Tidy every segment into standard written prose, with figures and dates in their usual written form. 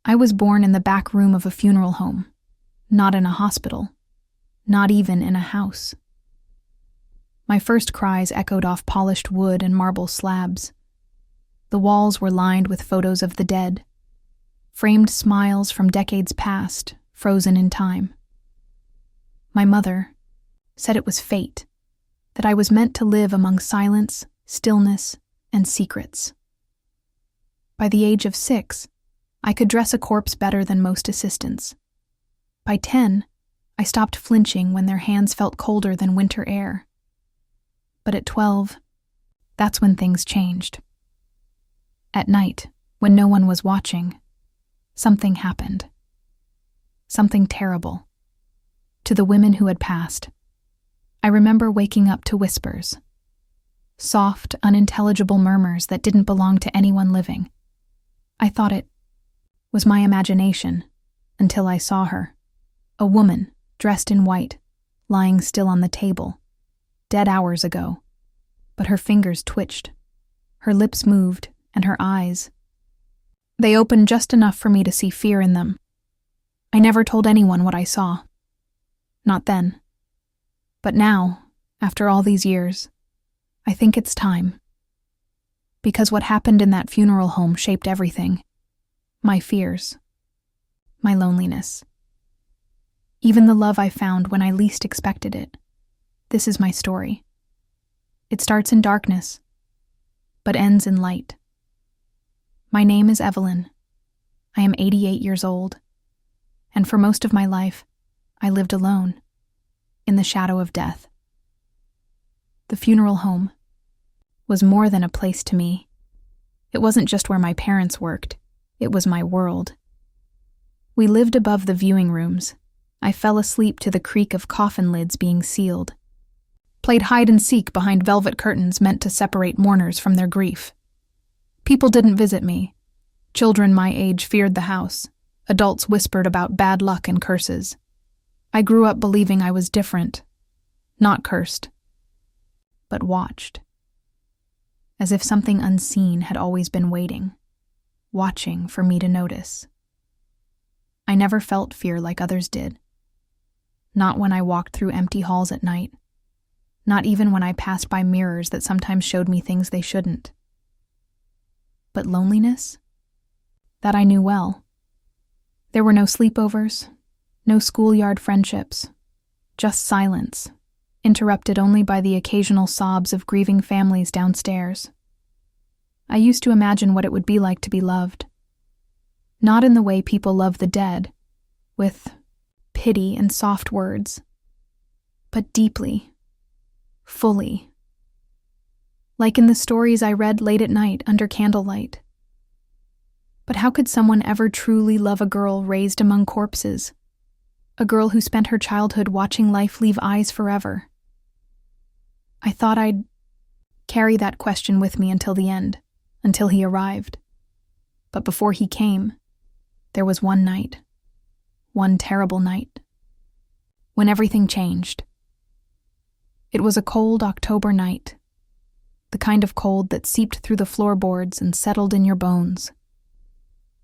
I was born in the back room of a funeral home, not in a hospital, not even in a house. My first cries echoed off polished wood and marble slabs. The walls were lined with photos of the dead, framed smiles from decades past, frozen in time. My mother said it was fate, that I was meant to live among silence, stillness, and secrets. By the age of 6, I could dress a corpse better than most assistants. By 10, I stopped flinching when their hands felt colder than winter air. But at 12, that's when things changed. At night, when no one was watching, something happened. Something terrible. To the women who had passed, I remember waking up to whispers. Soft, unintelligible murmurs that didn't belong to anyone living. I thought it was my imagination, until I saw her. A woman, dressed in white, lying still on the table, dead hours ago. But her fingers twitched, her lips moved, and her eyes. They opened just enough for me to see fear in them. I never told anyone what I saw. Not then. But now, after all these years, I think it's time. Because what happened in that funeral home shaped everything. My fears. My loneliness. Even the love I found when I least expected it. This is my story. It starts in darkness, but ends in light. My name is Evelyn. I am 88 years old, and for most of my life, I lived alone, in the shadow of death. The funeral home was more than a place to me. It wasn't just where my parents worked, it was my world. We lived above the viewing rooms. I fell asleep to the creak of coffin lids being sealed. Played hide and seek behind velvet curtains meant to separate mourners from their grief. People didn't visit me. Children my age feared the house. Adults whispered about bad luck and curses. I grew up believing I was different, not cursed, but watched. As if something unseen had always been waiting, watching for me to notice. I never felt fear like others did. Not when I walked through empty halls at night. Not even when I passed by mirrors that sometimes showed me things they shouldn't. But loneliness? That I knew well. There were no sleepovers, no schoolyard friendships, just silence, interrupted only by the occasional sobs of grieving families downstairs. I used to imagine what it would be like to be loved. Not in the way people love the dead, with pity and soft words, but deeply, fully. Like in the stories I read late at night under candlelight. But how could someone ever truly love a girl raised among corpses? A girl who spent her childhood watching life leave eyes forever? I thought I'd carry that question with me until the end, until he arrived. But before he came, there was one night, one terrible night, when everything changed. It was a cold October night, the kind of cold that seeped through the floorboards and settled in your bones.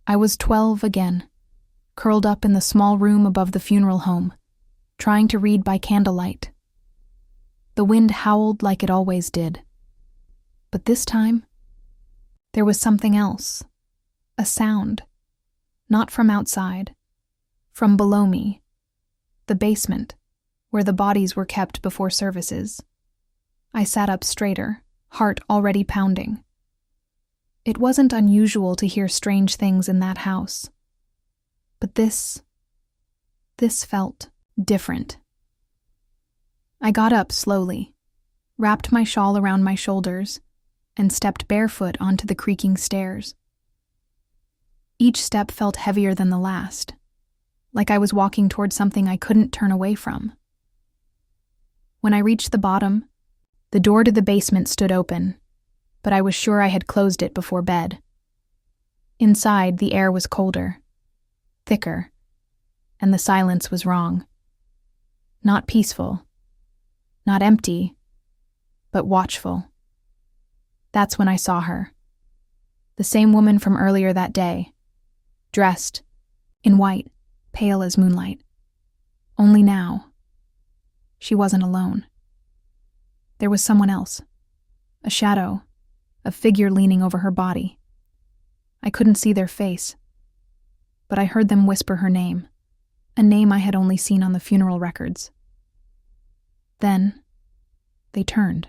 I was 12 again, curled up in the small room above the funeral home, trying to read by candlelight. The wind howled like it always did. But this time, there was something else, a sound, not from outside, from below me, the basement, where the bodies were kept before services. I sat up straighter, heart already pounding. It wasn't unusual to hear strange things in that house. But this felt different. I got up slowly, wrapped my shawl around my shoulders, and stepped barefoot onto the creaking stairs. Each step felt heavier than the last, like I was walking toward something I couldn't turn away from. When I reached the bottom, the door to the basement stood open, but I was sure I had closed it before bed. Inside, the air was colder, thicker, and the silence was wrong. Not peaceful, not empty, but watchful. That's when I saw her. The same woman from earlier that day, dressed, in white, pale as moonlight. Only now, she wasn't alone. There was someone else, a shadow, a figure leaning over her body. I couldn't see their face, but I heard them whisper her name, a name I had only seen on the funeral records. Then, they turned.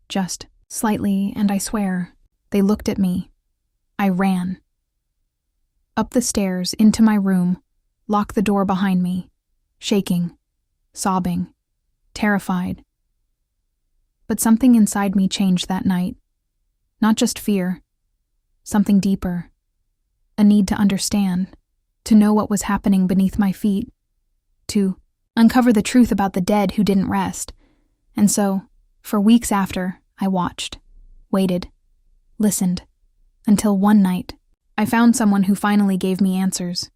Just slightly, and I swear, they looked at me. I ran. Up the stairs, into my room, locked the door behind me, shaking, sobbing, terrified. But something inside me changed that night. Not just fear, something deeper. A need to understand, to know what was happening beneath my feet, to uncover the truth about the dead who didn't rest. And so, for weeks after, I watched, waited, listened, until one night, I found someone who finally gave me answers.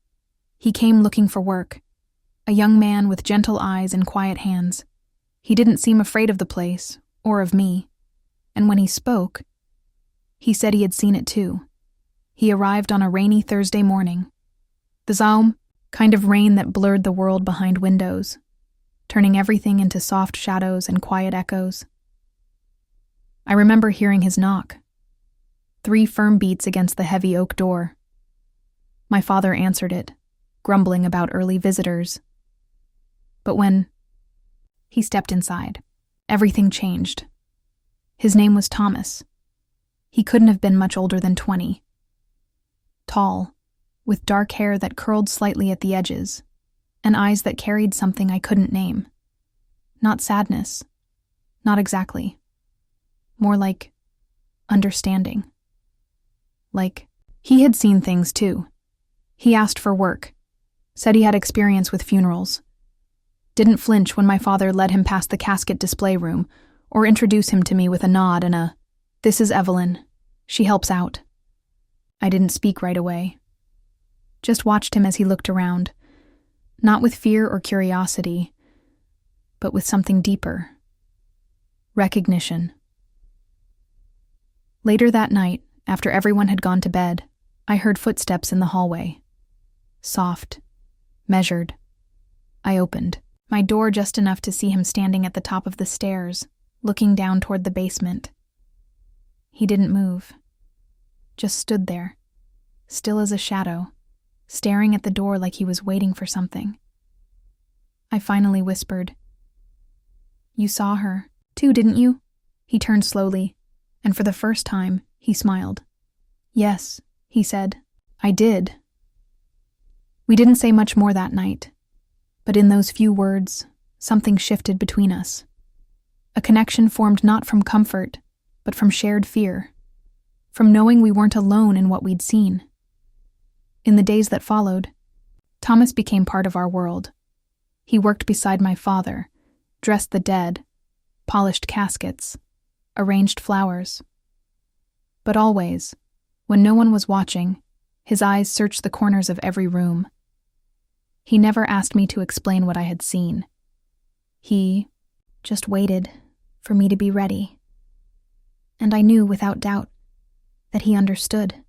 He came looking for work, a young man with gentle eyes and quiet hands. He didn't seem afraid of the place, or of me, and when he spoke, he said he had seen it too. He arrived on a rainy Thursday morning. The Zaum, kind of rain that blurred the world behind windows, turning everything into soft shadows and quiet echoes. I remember hearing his knock. 3 firm beats against the heavy oak door. My father answered it, grumbling about early visitors. But when he stepped inside, everything changed. His name was Thomas. He couldn't have been much older than 20. Tall, with dark hair that curled slightly at the edges, and eyes that carried something I couldn't name. Not sadness. Not exactly. More like understanding. Like, he had seen things too. He asked for work, said he had experience with funerals. Didn't flinch when my father led him past the casket display room, or introduce him to me with a nod and a, "This is Evelyn. She helps out." I didn't speak right away. Just watched him as he looked around, not with fear or curiosity, but with something deeper. Recognition. Later that night, after everyone had gone to bed, I heard footsteps in the hallway. Soft, measured. I opened my door just enough to see him standing at the top of the stairs, looking down toward the basement. He didn't move, just stood there, still as a shadow, staring at the door like he was waiting for something. I finally whispered, "You saw her, too, didn't you?" He turned slowly, and for the first time, he smiled. "Yes," he said, "I did." We didn't say much more that night, but in those few words, something shifted between us. A connection formed not from comfort, but from shared fear, from knowing we weren't alone in what we'd seen. In the days that followed, Thomas became part of our world. He worked beside my father, dressed the dead, polished caskets, arranged flowers. But always, when no one was watching, his eyes searched the corners of every room. He never asked me to explain what I had seen. He just waited for me to be ready. And I knew without doubt that he understood.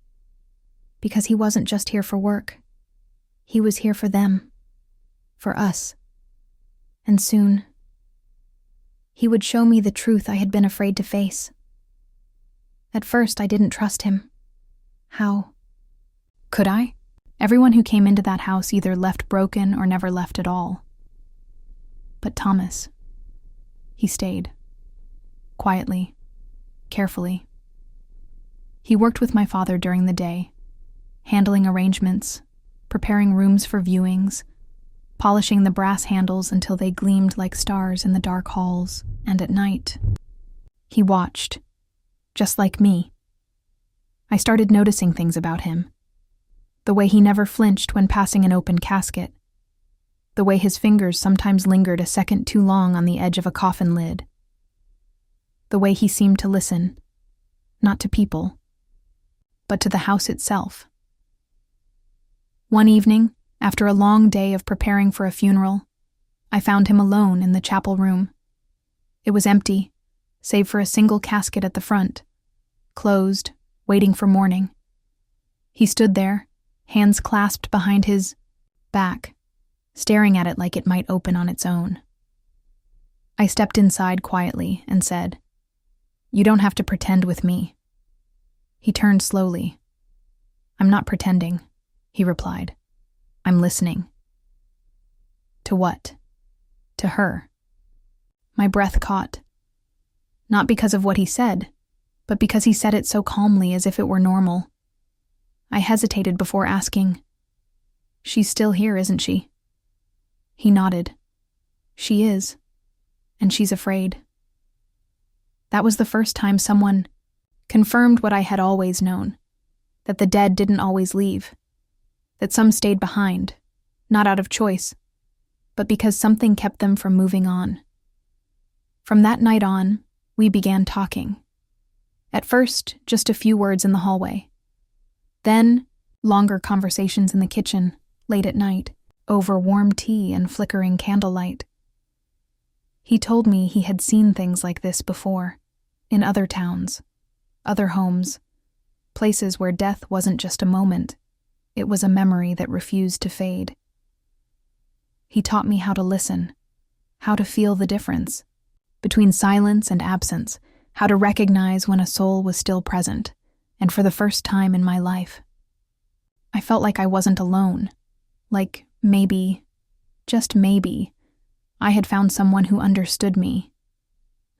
Because he wasn't just here for work. He was here for them. For us. And soon, he would show me the truth I had been afraid to face. At first, I didn't trust him. How could I? Everyone who came into that house either left broken or never left at all. But Thomas, he stayed. Quietly, carefully. He worked with my father during the day, handling arrangements, preparing rooms for viewings, polishing the brass handles until they gleamed like stars in the dark halls, and at night, he watched, just like me. I started noticing things about him. The way he never flinched when passing an open casket. The way his fingers sometimes lingered a second too long on the edge of a coffin lid. The way he seemed to listen, not to people, but to the house itself. One evening, after a long day of preparing for a funeral, I found him alone in the chapel room. It was empty, save for a single casket at the front, closed, waiting for morning. He stood there, hands clasped behind his back, staring at it like it might open on its own. I stepped inside quietly and said, "You don't have to pretend with me." He turned slowly. "I'm not pretending," he replied. "I'm listening." To what? To her. My breath caught. Not because of what he said, but because he said it so calmly as if it were normal. I hesitated before asking, "She's still here, isn't she?" He nodded. "She is. And she's afraid." That was the first time someone confirmed what I had always known, that the dead didn't always leave, that some stayed behind, not out of choice, but because something kept them from moving on. From that night on, we began talking. At first, just a few words in the hallway. Then, longer conversations in the kitchen, late at night, over warm tea and flickering candlelight. He told me he had seen things like this before, in other towns, other homes, places where death wasn't just a moment, it was a memory that refused to fade. He taught me how to listen, how to feel the difference between silence and absence, how to recognize when a soul was still present, and for the first time in my life, I felt like I wasn't alone, like maybe, just maybe, I had found someone who understood me,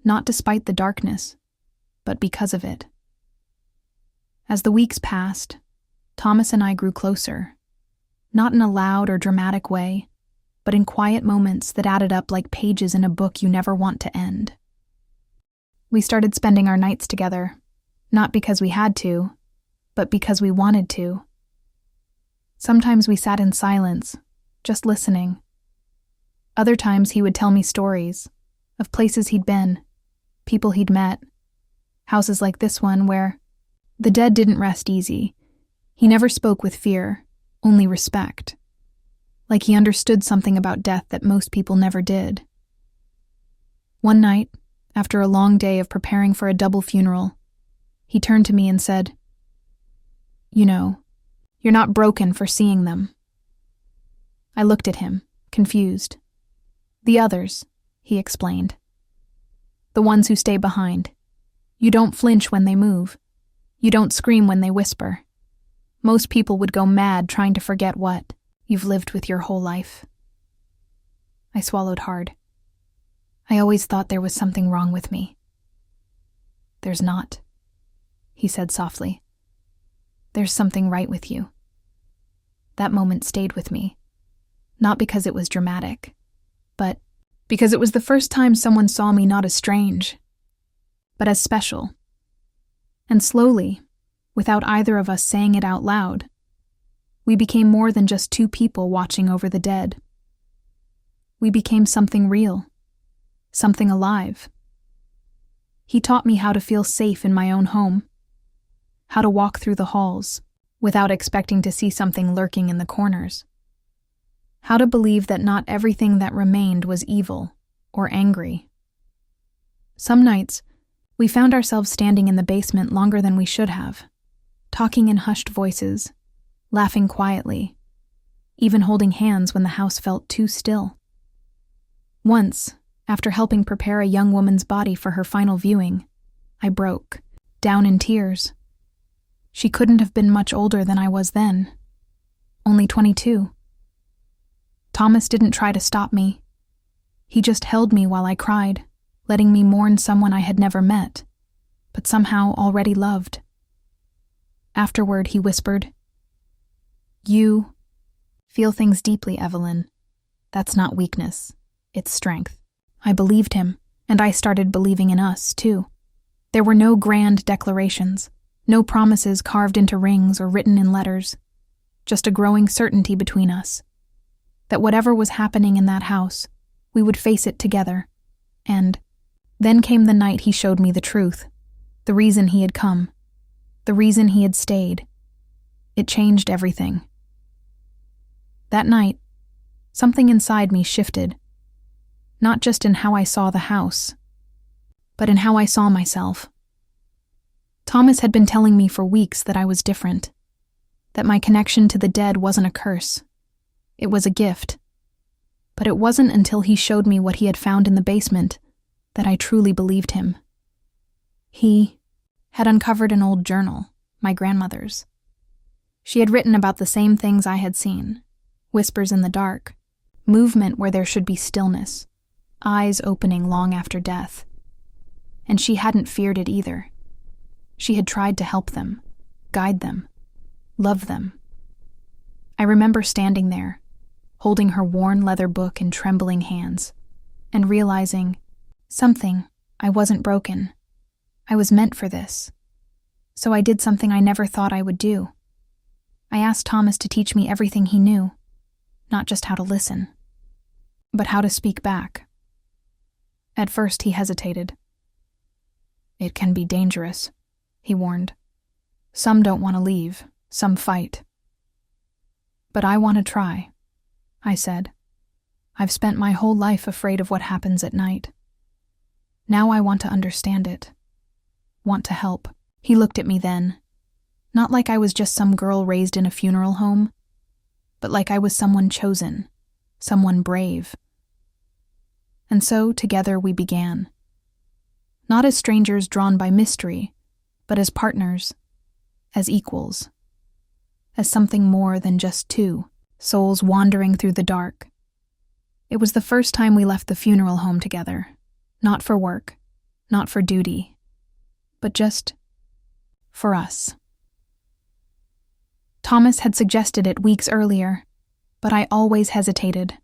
not despite the darkness, but because of it. As the weeks passed, Thomas and I grew closer, not in a loud or dramatic way, but in quiet moments that added up like pages in a book you never want to end. We started spending our nights together, not because we had to, but because we wanted to. Sometimes we sat in silence, just listening. Other times he would tell me stories of places he'd been, people he'd met, houses like this one where the dead didn't rest easy. He never spoke with fear, only respect. Like he understood something about death that most people never did. One night, after a long day of preparing for a double funeral, he turned to me and said, "You know, you're not broken for seeing them." I looked at him, confused. "The others," he explained. "The ones who stay behind. You don't flinch when they move. You don't scream when they whisper. Most people would go mad trying to forget what you've lived with your whole life." I swallowed hard. I always thought there was something wrong with me. "There's not," he said softly. "There's something right with you." That moment stayed with me, not because it was dramatic, but because it was the first time someone saw me not as strange, but as special. And slowly, without either of us saying it out loud, we became more than just two people watching over the dead. We became something real, something alive. He taught me how to feel safe in my own home, how to walk through the halls without expecting to see something lurking in the corners, how to believe that not everything that remained was evil or angry. Some nights, we found ourselves standing in the basement longer than we should have, talking in hushed voices, laughing quietly, even holding hands when the house felt too still. Once, after helping prepare a young woman's body for her final viewing, I broke, down in tears. She couldn't have been much older than I was then, only 22. Thomas didn't try to stop me. He just held me while I cried, letting me mourn someone I had never met, but somehow already loved. Afterward, he whispered, "You feel things deeply, Evelyn. That's not weakness, it's strength." I believed him, and I started believing in us, too. There were no grand declarations, no promises carved into rings or written in letters, just a growing certainty between us, that whatever was happening in that house, we would face it together. And then came the night he showed me the truth, the reason he had come, the reason he had stayed. It changed everything. That night, something inside me shifted, not just in how I saw the house, but in how I saw myself. Thomas had been telling me for weeks that I was different, that my connection to the dead wasn't a curse. It was a gift. But it wasn't until he showed me what he had found in the basement that I truly believed him. He had uncovered an old journal, my grandmother's. She had written about the same things I had seen: whispers in the dark, movement where there should be stillness, eyes opening long after death. And she hadn't feared it either. She had tried to help them, guide them, love them. I remember standing there, holding her worn leather book in trembling hands, and realizing something. I wasn't broken. I was meant for this. So I did something I never thought I would do. I asked Thomas to teach me everything he knew, not just how to listen, but how to speak back. At first he hesitated. "It can be dangerous," he warned. "Some don't want to leave, some fight." "But I want to try," I said. "I've spent my whole life afraid of what happens at night. Now I want to understand it, want to help." He looked at me then, not like I was just some girl raised in a funeral home, but like I was someone chosen, someone brave. And so together we began. Not as strangers drawn by mystery, but as partners, as equals, as something more than just two souls wandering through the dark. It was the first time we left the funeral home together, not for work, not for duty, but just for us. Thomas had suggested it weeks earlier, but I always hesitated.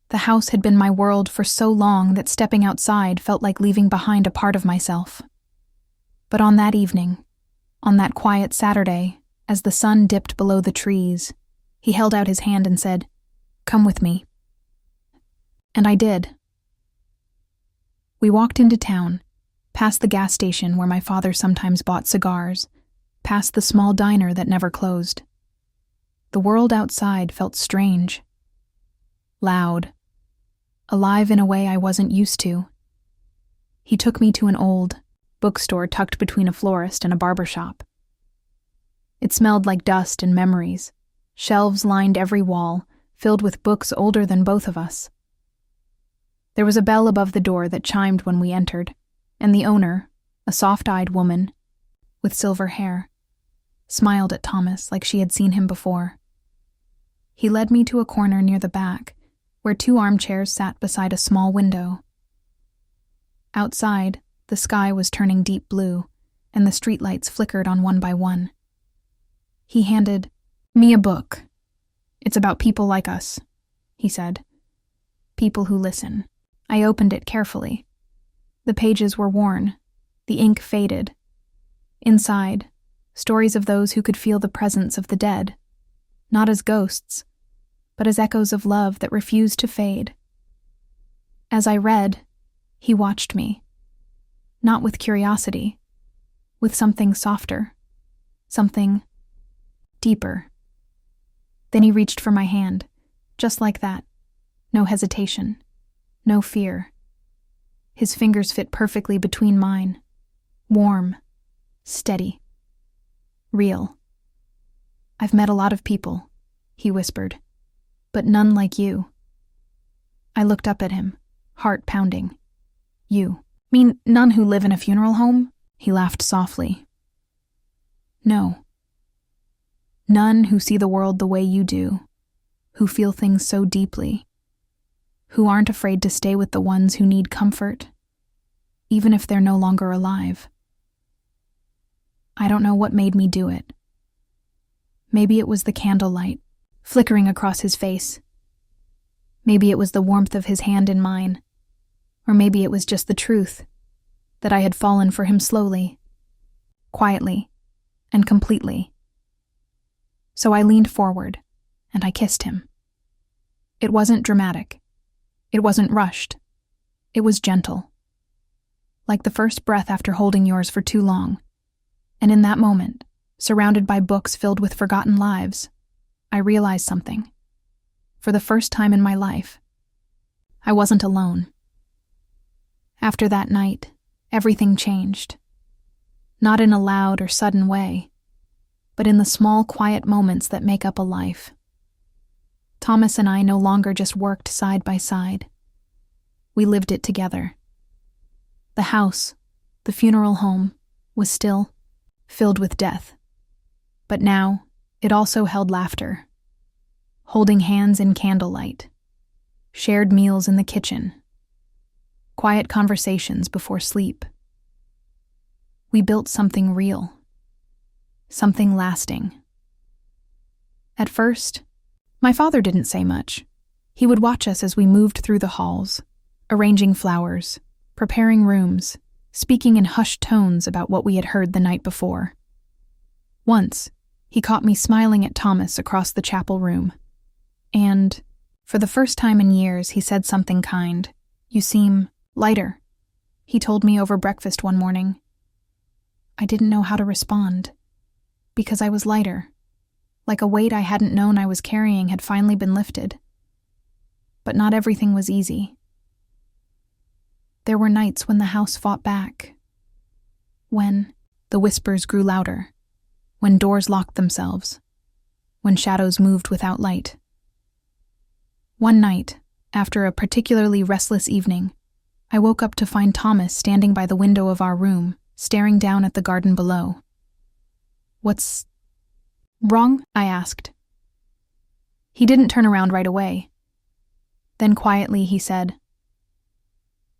The house had been my world for so long that stepping outside felt like leaving behind a part of myself. But on that evening, on that quiet Saturday, as the sun dipped below the trees, he held out his hand and said, "Come with me." And I did. We walked into town, past the gas station where my father sometimes bought cigars, past the small diner that never closed. The world outside felt strange, loud, alive in a way I wasn't used to. He took me to an old bookstore tucked between a florist and a barber shop. It smelled like dust and memories. Shelves lined every wall, filled with books older than both of us. There was a bell above the door that chimed when we entered, and the owner, a soft-eyed woman with silver hair, smiled at Thomas like she had seen him before. He led me to a corner near the back, where two armchairs sat beside a small window. Outside, the sky was turning deep blue, and the streetlights flickered on one by one. He handed me a book. "It's about people like us," he said. "People who listen." I opened it carefully. The pages were worn, the ink faded. Inside, stories of those who could feel the presence of the dead, not as ghosts, but as echoes of love that refused to fade. As I read, he watched me, not with curiosity, with something softer, something deeper. Then he reached for my hand, just like that, no hesitation, no fear. His fingers fit perfectly between mine, warm, steady, real. "I've met a lot of people," he whispered, "but none like you." I looked up at him, heart pounding. "You mean none who live in a funeral home?" He laughed softly. "No. None who see the world the way you do, who feel things so deeply, who aren't afraid to stay with the ones who need comfort, even if they're no longer alive." I don't know what made me do it. Maybe it was the candlelight flickering across his face. Maybe it was the warmth of his hand in mine. Or maybe it was just the truth, that I had fallen for him slowly, quietly, and completely. So I leaned forward, and I kissed him. It wasn't dramatic. It wasn't rushed. It was gentle. Like the first breath after holding yours for too long. And in that moment, surrounded by books filled with forgotten lives, I realized something. For the first time in my life, I wasn't alone. After that night, everything changed. Not in a loud or sudden way, but in the small, quiet moments that make up a life. Thomas and I no longer just worked side by side. We lived it together. The house, the funeral home, was still filled with death. But now, it also held laughter, holding hands in candlelight, shared meals in the kitchen, quiet conversations before sleep. We built something real, something lasting. At first, my father didn't say much. He would watch us as we moved through the halls, arranging flowers, preparing rooms, speaking in hushed tones about what we had heard the night before. Once, he caught me smiling at Thomas across the chapel room, and, for the first time in years, he said something kind. "You seem lighter," he told me over breakfast one morning. I didn't know how to respond, because I was lighter, like a weight I hadn't known I was carrying had finally been lifted. But not everything was easy. There were nights when the house fought back, when the whispers grew louder, when doors locked themselves, when shadows moved without light. One night, after a particularly restless evening, I woke up to find Thomas standing by the window of our room, staring down at the garden below. "What's wrong?" I asked. He didn't turn around right away. Then quietly he said,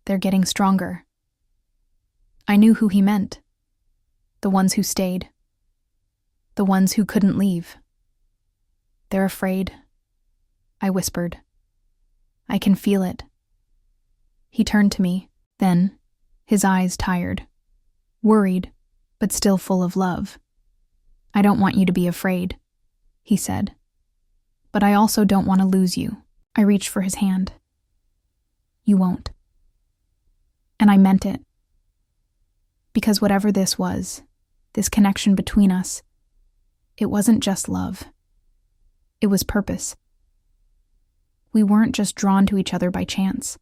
"They're getting stronger." I knew who he meant. The ones who stayed. The ones who couldn't leave. "They're afraid," I whispered. "I can feel it." He turned to me, then, his eyes tired, worried, but still full of love. "I don't want you to be afraid," he said. "But I also don't want to lose you." I reached for his hand. "You won't." And I meant it. Because whatever this was, this connection between us, it wasn't just love. It was purpose. We weren't just drawn to each other by chance.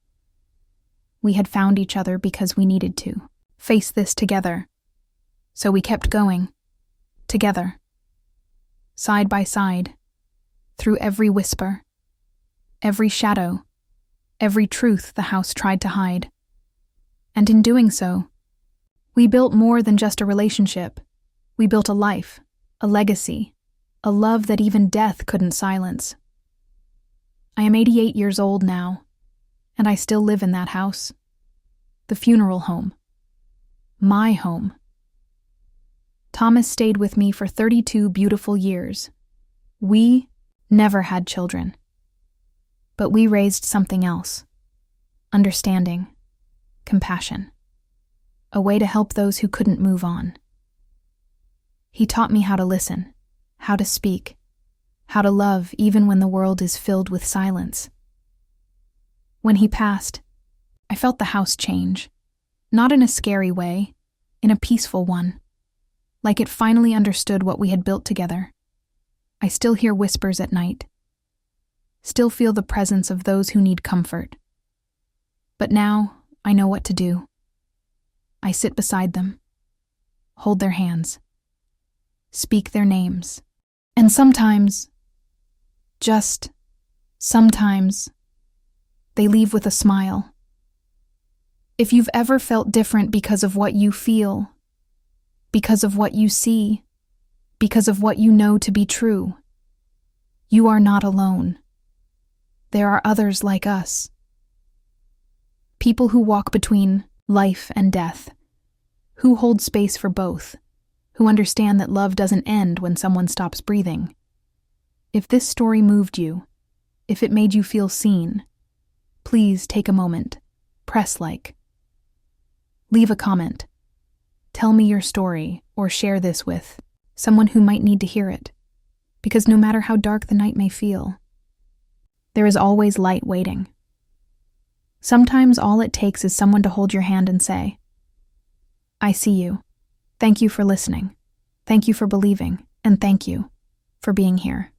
We had found each other because we needed to face this together. So we kept going, together, side by side, through every whisper, every shadow, every truth the house tried to hide. And in doing so, we built more than just a relationship. We built a life, a legacy, a love that even death couldn't silence. I am 88 years old now, and I still live in that house. The funeral home. My home. Thomas stayed with me for 32 beautiful years. We never had children. But we raised something else. Understanding. Compassion. A way to help those who couldn't move on. He taught me how to listen, how to speak, how to love even when the world is filled with silence. When he passed, I felt the house change. Not in a scary way, in a peaceful one. Like it finally understood what we had built together. I still hear whispers at night. Still feel the presence of those who need comfort. But now, I know what to do. I sit beside them, hold their hands, speak their names, and sometimes, just sometimes, they leave with a smile. If you've ever felt different because of what you feel, because of what you see, because of what you know to be true, you are not alone. There are others like us. People who walk between life and death, who hold space for both, who understand that love doesn't end when someone stops breathing. If this story moved you, if it made you feel seen, please take a moment, press like. Leave a comment. Tell me your story or share this with someone who might need to hear it, because no matter how dark the night may feel, there is always light waiting. Sometimes all it takes is someone to hold your hand and say, "I see you. Thank you for listening. Thank you for believing. And thank you for being here."